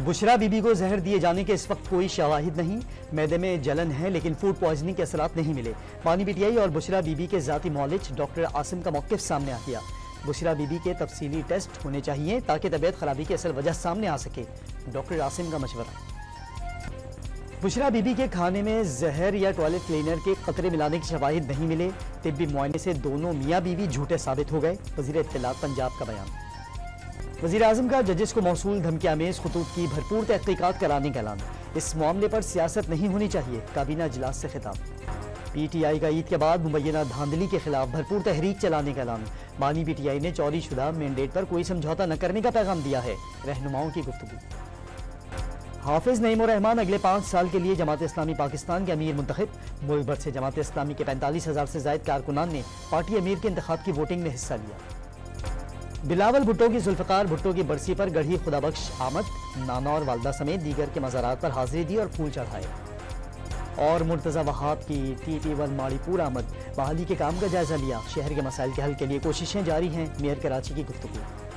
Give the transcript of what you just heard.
Bushra be be کو زہر دیے جانے کے اس وقت کوئی شواہد نہیں. معدے میں جلن ہے لیکن فوڈ پوائزننگ کے اثرات نہیں ملے. بانی پی ٹی آئی اور بشرا بی بی کے ذاتی معالج ڈاکٹر عاصم کا موقف سامنے آ گیا. بشرا بی بی کے تفصیلی ٹیسٹ ہونے چاہیے تاکہ طبیعت خرابی کی اصل وجہ سامنے آ سکے. ڈاکٹر عاصم کا مشورہ. بشرا بی بی کے کھانے میں زہر یا ٹوائلٹ کلینر کے قطرے ملانے کے شواہد نہیں ملے. طبی معائنے سے دونوں میاں بیوی جھوٹے ثابت ہو گئے. وزیر اطلاعات پنجاب کا بیان. وزیر اعظم کا ججز کو موصول دھمکی آمیز خطوط کی بھرپور تحقیقات کرانے کا اعلان. اس معاملے پر سیاست نہیں ہونی چاہیے. کابینہ اجلاس سے خطاب. پی ٹی آئی کا عید کے بعد مبینہ دھاندلی کے خلاف بھرپور تحریک چلانے کا اعلان. بانی پی ٹی آئی نے چوری شدہ مینڈیٹ پر کوئی سمجھوتہ نہ کرنے کا پیغام دیا ہے. رہنماؤں کی گفتگو. حافظ نعیم الرحمان اگلے 5 سال کے لیے جماعت اسلامی پاکستان کے امیر منتخب. ملک بھر سے جماعت اسلامی کے 45,000 سے زائد کارکنان نے پارٹی امیر کے انتخاب کی ووٹنگ میں حصہ لیا. بلاول بھٹو کی ذوالفقار بھٹو کی برسی پر گڑھی خدا بخش آمد. نانا اور والدہ سمیت دیگر کے مزارات پر حاضری دی اور پھول چڑھائے. اور مرتضی وہاب کی TP1 ماڑی پور آمد. بحالی کے کام کا جائزہ لیا. شہر کے مسائل کے حل کے لیے کوششیں جاری ہیں. میئر کراچی کی گفتگو.